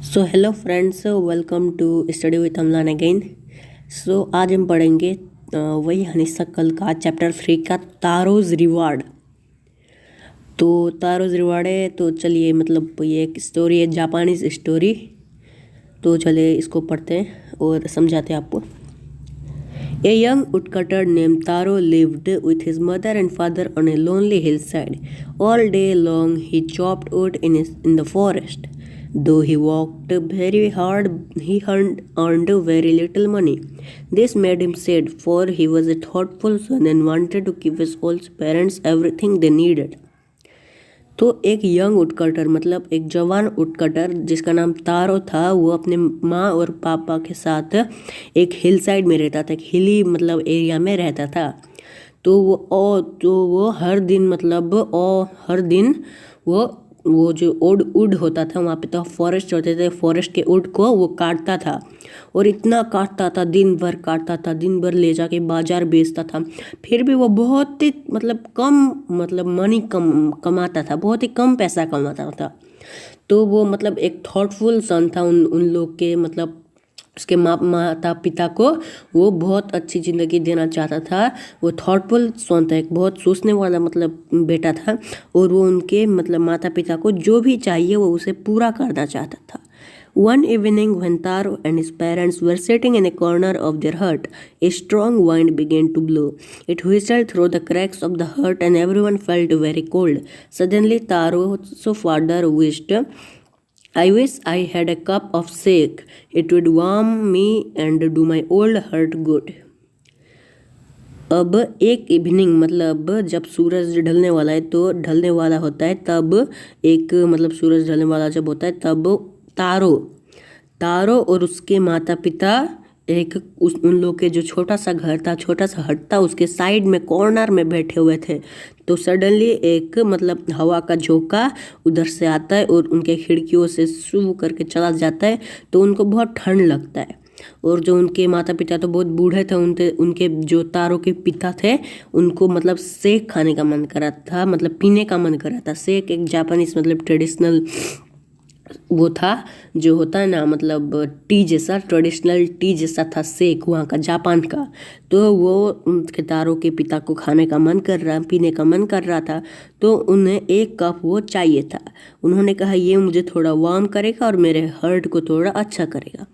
So hello friends, welcome to study with Amlan again. So आज हम पढ़ेंगे वही हनी शकल का चैप्टर 3 का तारोज रिवार्ड। तो तारोज रिवार्ड है, तो चलिए मतलब ये एक स्टोरी है, जापानीज स्टोरी। तो चलिए इसको पढ़ते हैं और समझाते हैं आपको। A young woodcutter named Taro lived with his mother and father on a lonely hillside. All day long he chopped wood in the forest. Though he worked very hard, he earned very little money. This made him sad, for he was a thoughtful son and wanted to give his old parents everything they needed. तो एक young woodcutter मतलब एक जवान woodcutter जिसका नाम तारो था, वो अपने माँ और पापा के साथ एक हिल साइड में रहता था, एक हिली मतलब एरिया में रहता था। तो वो हर दिन मतलब हर दिन वो जो वुड होता था वहाँ पे, तो फॉरेस्ट होते थे, फॉरेस्ट के वुड को वो काटता था और इतना काटता था, दिन भर काटता था, दिन भर ले जाके बाजार बेचता था। फिर भी वो बहुत ही मतलब कम मतलब मनी कमाता था, बहुत ही कम पैसा कमाता था। तो वो मतलब एक थॉटफुल सन था उन लोग के, मतलब उसके माता पिता को वो बहुत अच्छी ज़िंदगी देना चाहता था। वो थॉटफुल सन था, एक बहुत सोचने वाला मतलब बेटा था, और वो उनके मतलब माता पिता को जो भी चाहिए वो उसे पूरा करना चाहता था। One evening, when Taro and his parents were sitting in a corner of their hut, a strong wind began to blow. It whistled through the cracks of the hut, and everyone felt very cold. Suddenly, Taro's father wished, I wish I had a cup of shake. It would warm me and do my old hurt good. अब एक evening मतलब जब सूरज ढलने वाला है, तो ढलने वाला होता है तब एक मतलब सूरज ढलने वाला जब होता है तब तारो और उसके माता पिता उन लोग के जो छोटा सा घर था, छोटा सा हट था, उसके साइड में कॉर्नर में बैठे हुए थे। तो सडनली एक मतलब हवा का झोंका उधर से आता है और उनके खिड़कियों से शू करके चला जाता है, तो उनको बहुत ठंड लगता है। और जो उनके माता पिता तो बहुत बूढ़े थे, उनके जो तारों के पिता थे उनको मतलब शेक खाने का मन कर रहा था, मतलब पीने का मन कर रहा था। शेक एक जापानीज मतलब ट्रेडिशनल वो था, जो होता है ना मतलब टी जैसा, ट्रेडिशनल टी जैसा था शेक वहाँ का, जापान का। तो वो उनके तारों के पिता को खाने का मन कर रहा, पीने का मन कर रहा था, तो उन्हें एक कप वो चाहिए था। उन्होंने कहा ये मुझे थोड़ा वार्म करेगा और मेरे हर्ट को थोड़ा अच्छा करेगा।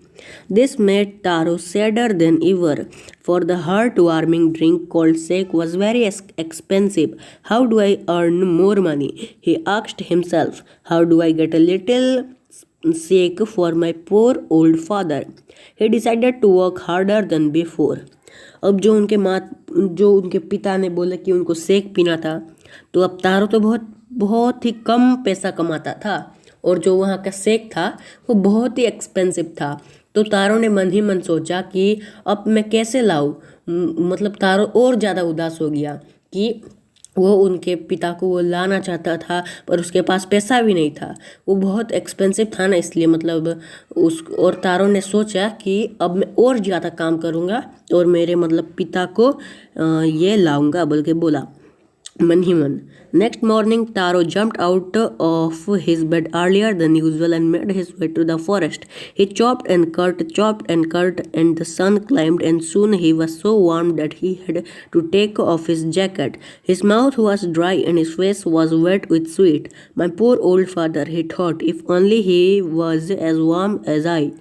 This made Taro sadder than ever, for the heart-warming drink called shake was very expensive. How do I earn more money? He asked himself. How do I get a little shake for my poor old father? He decided to work harder than before. अब जो उनके पिता ने बोला कि उनको shake पीना था, तो अब तारो तो बहुत ही कम पैसा कमाता था, और जो वहाँ का शेक था वो बहुत ही एक्सपेंसिव था। तो तारो ने मन ही मन सोचा कि अब मैं कैसे लाऊं, मतलब तारो और ज़्यादा उदास हो गया कि वो उनके पिता को वो लाना चाहता था, पर उसके पास पैसा भी नहीं था, वो बहुत एक्सपेंसिव था ना, इसलिए मतलब और तारो ने सोचा कि अब मैं और ज़्यादा काम करूँगा और मेरे मतलब पिता को ये लाऊंगा, बल्कि बोला मन ही मन। Next morning, Taro jumped out of his bed earlier than usual and made his way to the forest. He chopped and cut, and the sun climbed, and soon he was so warm that he had to take off his jacket. His mouth was dry and his face was wet with sweat. My poor old father, he thought, if only he was as warm as I.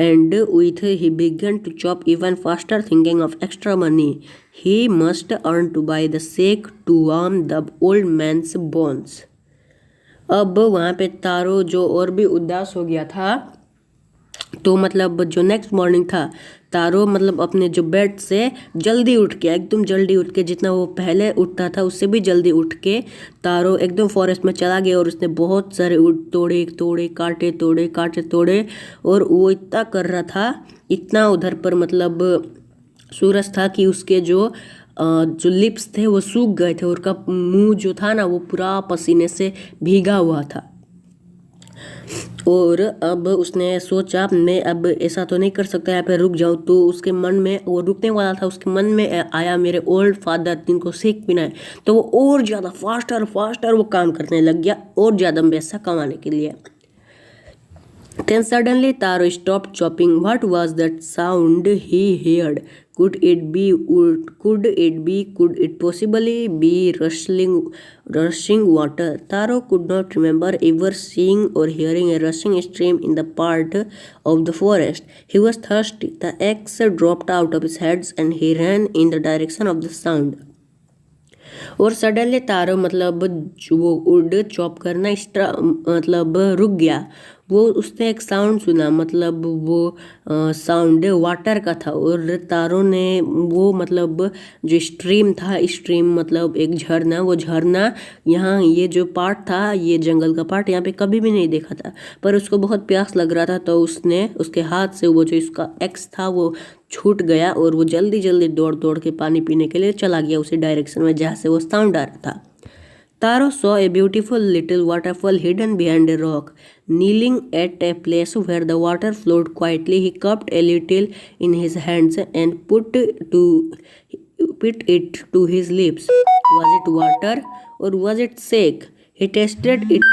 And with he began to chop even faster, thinking of extra money he must earn to buy the shake to warm the old man's bones. अब वहाँ पे तारो जो और भी उदास हो गया था, तो मतलब जो नेक्स्ट मॉर्निंग था, तारो मतलब अपने जो बेड से जल्दी उठ के, एकदम जल्दी उठ के, जितना वो पहले उठता था उससे भी जल्दी उठ के तारो एकदम फॉरेस्ट में चला गया, और उसने बहुत सारे वुड तोड़े, काटे तोड़े, और वो इतना कर रहा था, इतना उधर पर मतलब सूरज था कि उसके जो लिप्स थे वो सूख गए थे, और उसका मुंह जो था ना वो पूरा पसीने से भीगा हुआ था। और अब उसने सोचा मैं अब ऐसा तो नहीं कर सकता, यहाँ पे रुक जाऊँ। तो उसके मन में वो रुकने वाला था, उसके मन में आया मेरे ओल्ड फादर जिनको शेक पीना है, तो वो और ज़्यादा फास्टर वो काम करने लग गया और ज़्यादा पैसा कमाने के लिए। Then suddenly Taro stopped chopping. What was that sound he heard? Could it be? Could it possibly be rushing water? Taro could not remember ever seeing or hearing a rushing stream in the part of the forest. He was thirsty. The axe dropped out of his hands and he ran in the direction of the sound. और suddenly तारो मतलब वो would chop करना मतलब रुक गया। वो उसने एक साउंड सुना, मतलब वो साउंड वाटर का था। और तारो ने वो मतलब जो स्ट्रीम था, स्ट्रीम मतलब एक झरना, वो झरना यहाँ ये जो पार्ट था, ये जंगल का पार्ट यहाँ पे कभी भी नहीं देखा था। पर उसको बहुत प्यास लग रहा था, तो उसने उसके हाथ से वो जो इसका एक्स था वो छूट गया और वो जल्दी जल्दी दौड़ दौड़ के पानी पीने के लिए चला गया उसी डायरेक्शन में जहाँ से वो साउंड आ रहा था। Taro saw a beautiful little waterfall hidden behind a rock. Kneeling at a place where the water flowed quietly, he cupped a little in his hands and put it to his lips. Was it water or was it sake? He tasted it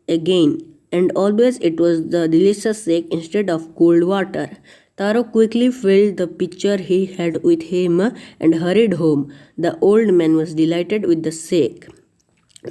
again and always it was the delicious sake instead of cold water. Taro quickly filled the pitcher he had with him and hurried home. The old man was delighted with the sake.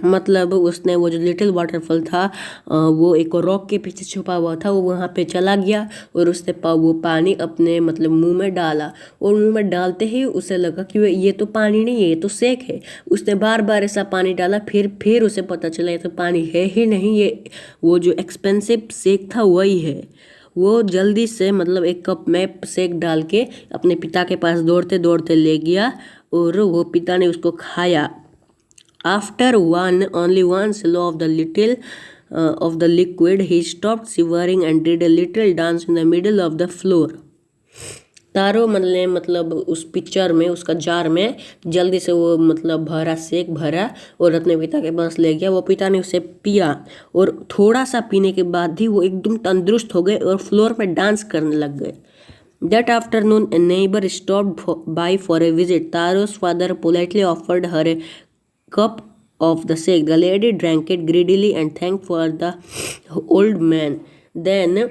मतलब उसने वो जो little waterfall था वो एक rock के पीछे छुपा हुआ था, वो वहाँ पे चला गया और उसने वो पानी अपने मतलब मुंह में डाला। और मुंह में डालते ही उसे लगा कि ये तो पानी नहीं है, ये तो सेक है। उसने बार बार ऐसा पानी डाला, फिर उसे पता चला ये तो पानी है ही नहीं, ये वो जो एक्सपेंसिव सेक था वही है। वो जल्दी से मतलब एक कप में सेक डाल के अपने पिता के पास दौड़ते दौड़ते ले गया और वो पिता ने उसको खाया। After only one swallow of the liquid, he stopped shivering and did a little dance in the middle of the floor. तारो ने मतलब उस पिक्चर में, उसका जार में जल्दी से वो मतलब सेक भरा और अपने पिता के पास ले गया। वो पिता ने उसे पिया और थोड़ा सा पीने के बाद ही वो एकदम तंदुरुस्त हो गए और फ्लोर पे डांस करने लग गए। That afternoon, a neighbor stopped by for a visit. Taro's father politely offered her a cup of the sake. The lady drank it greedily and thanked for the old man. Then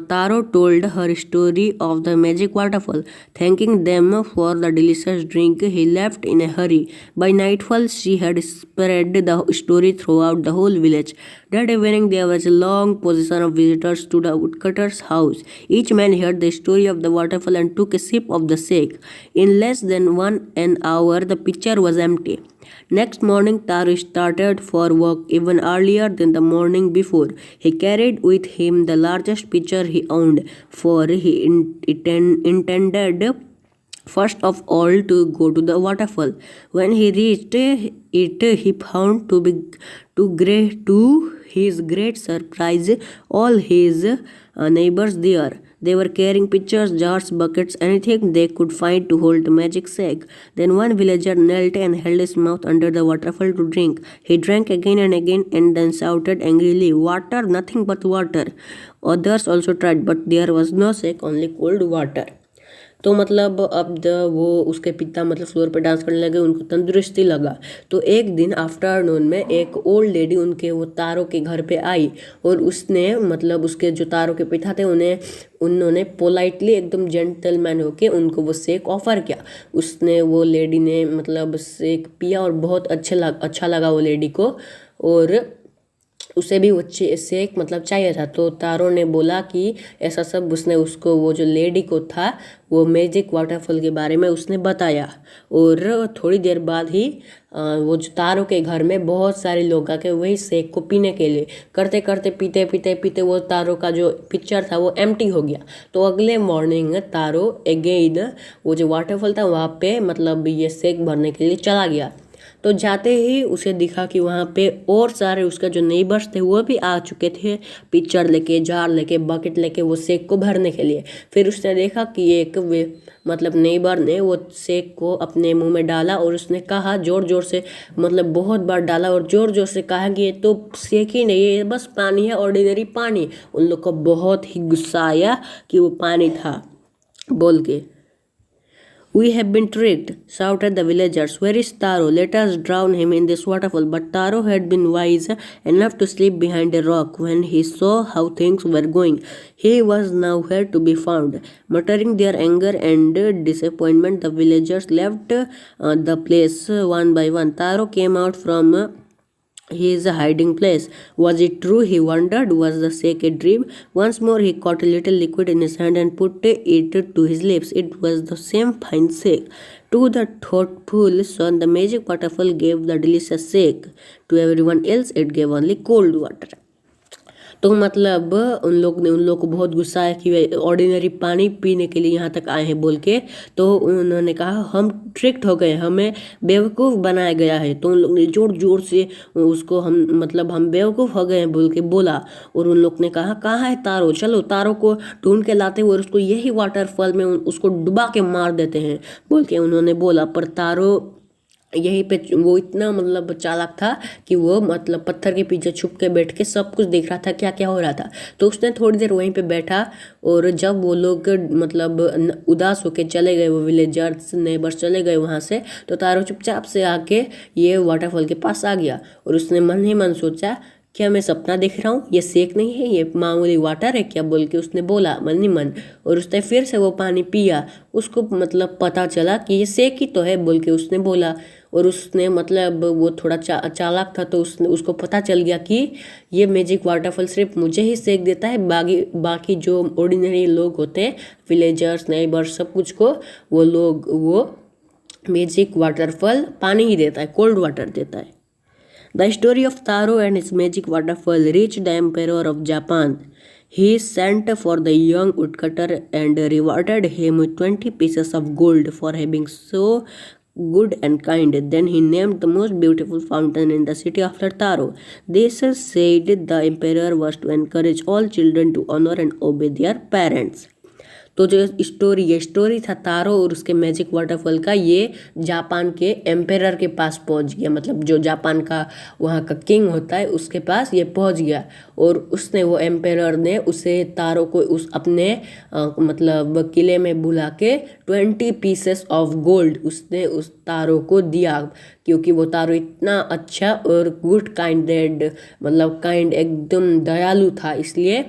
Taro told her story of the magic waterfall. Thanking them for the delicious drink, he left in a hurry. By nightfall, she had spread the story throughout the whole village. That evening, there was a long procession of visitors to the woodcutter's house. Each man heard the story of the waterfall and took a sip of the sake. In less than an hour, the pitcher was empty. Next morning, Taro started for work even earlier than the morning before. He carried with him the largest pitcher he owned, for he intended first of all to go to the waterfall. When he reached it, he found to his great surprise all his neighbors there. They were carrying pitchers, jars, buckets, anything they could find to hold the magic sack. Then one villager knelt and held his mouth under the waterfall to drink. He drank again and then shouted angrily, "Water, nothing but water." Others also tried, but there was no sack, only cold water. तो मतलब अब वो उसके पिता मतलब floor पे dance करने लगे, उनको तंदुरुस्ती लगा। तो एक दिन आफ्टरनून में एक ओल्ड लेडी उनके वो तारो के घर पे आई और उसने मतलब उसके जो तारो के पिता थे उन्होंने पोलाइटली एकदम जेंटलमैन होके उनको वो सेक ऑफर किया। उसने वो लेडी ने मतलब सेक पिया और बहुत अच्छा लगा वो लेडी को और उसे भी वो सेक मतलब चाहिए था। तो तारो ने बोला कि ऐसा सब उसने उसको वो जो लेडी को था वो मैजिक वाटरफॉल के बारे में उसने बताया। और थोड़ी देर बाद ही वो जो तारो के घर में बहुत सारे लोग आके वही सेक को पीने के लिए करते करते पीते वो तारो का जो पिक्चर था वो एम्प्टी हो गया। तो अगले मॉर्निंग तारो अगेन वो जो वाटरफॉल था वहाँ पे मतलब ये सेक भरने के लिए चला गया। तो जाते ही उसे दिखा कि वहाँ पे और सारे उसका जो नेबर्स थे वो भी आ चुके थे पिक्चर लेके, जार लेके, बकेट लेके वो सेक को भरने के लिए। फिर उसने देखा कि एक मतलब नेबर ने वो सेक को अपने मुंह में डाला और उसने कहा जोर जोर से, मतलब बहुत बार डाला और जोर जोर से कहा कि ये तो सेक ही नहीं है, ये बस पानी है, ऑर्डिनरी पानी। उन लोग को बहुत ही गुस्सा आया कि वो पानी था बोल के। We have been tricked, shouted the villagers. Where is Taro? Let us drown him in this waterfall. But Taro had been wise enough to sleep behind a rock when he saw how things were going. He was nowhere to be found. Muttering their anger and disappointment, the villagers left the place one by one. Taro came out from his hiding place. Was it true? He wondered. Was the shake a dream? Once more he caught a little liquid in his hand and put it to his lips. It was the same fine shake. To the thoughtful son, the magic waterfall gave the delicious shake. To everyone else, it gave only cold water. तो मतलब उन लोग को बहुत गुस्सा है कि वे ordinary पानी पीने के लिए यहाँ तक आए हैं बोल के। तो उन्होंने कहा हम ट्रिक्ड हो गए, हमें बेवकूफ़ बनाया गया है। तो उन लोग ने ज़ोर ज़ोर से उसको हम बेवकूफ़ हो गए हैं बोल के बोला। और उन लोग ने कहा कहाँ है तारो, चलो तारो को ढूंढ के लाते हुए और उसको यही वाटरफॉल में उसको डुबा के मार देते हैं बोल के उन्होंने बोला। पर तारो यहीं पे वो इतना मतलब चालाक था कि वो मतलब पत्थर के पीछे छुप के बैठ के सब कुछ देख रहा था क्या क्या हो रहा था। तो उसने थोड़ी देर वहीं पे बैठा और जब वो लोग मतलब उदास होके चले गए, वो विलेजर्स नेबर्स चले गए वहाँ से, तो तारो चुपचाप से आके ये वाटरफॉल के पास आ गया और उसने मन ही मन सोचा क्या मैं सपना देख रहा हूँ, ये सेक नहीं है, ये मामूली वाटर है क्या बोल के उसने बोला मन ही मन। और उसने फिर से वो पानी पिया। उसको मतलब पता चला कि ये सेक ही तो है बोल के उसने बोला। और उसने मतलब वो थोड़ा चालाक था तो उसको पता चल गया कि ये मैजिक वाटरफॉल सिर्फ मुझे ही सेक देता है, बाकी जो ऑर्डिनरी लोग होते हैं विलेजर्स नेबर्स सब कुछ को वो मैजिक वाटरफॉल पानी ही देता है, कोल्ड वाटर देता है। The story of Taro and his magic waterfall reached the emperor of Japan. He sent for the young woodcutter and rewarded him with 20 pieces of gold for having so good and kind. Then he named the most beautiful fountain in the city after Taro. This said the emperor was to encourage all children to honor and obey their parents. तो जो ये story था तारो और उसके magic waterfall का, ये Japan के emperor के पास पहुंच गया। मतलब जो जापान का वहाँ का किंग होता है उसके पास ये पहुंच गया। और उसने वो एम्पेरर ने उसे तारो को उस अपने मतलब किले में बुला के 20 पीसेस ऑफ गोल्ड उसने उस तारो को दिया। क्योंकि वो तारो इतना अच्छा और गुड काइंडेड मतलब काइंड एकदम दयालु था, इसलिए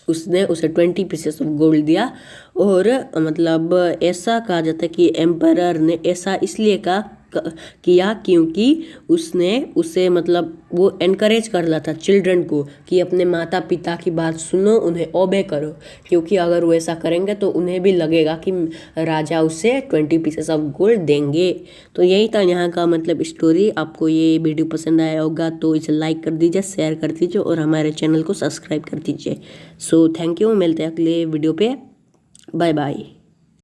उसने उसे 20 पीसेस ऑफ गोल्ड दिया। और मतलब ऐसा कहा जाता है कि एम्परर ने ऐसा इसलिए किया क्योंकि उसने उसे मतलब वो एनकरेज कर रहा था चिल्ड्रन को कि अपने माता पिता की बात सुनो, उन्हें ओबे करो। क्योंकि अगर वो ऐसा करेंगे तो उन्हें भी लगेगा कि राजा उसे 20 पीसेस ऑफ गोल्ड देंगे। तो यही था यहाँ का मतलब स्टोरी। आपको ये वीडियो पसंद आया होगा तो इसे लाइक कर दीजिए, शेयर कर दीजिए और हमारे चैनल को सब्सक्राइब कर दीजिए। सो थैंक यू, मिलते हैं अगले वीडियो पे। Bye bye.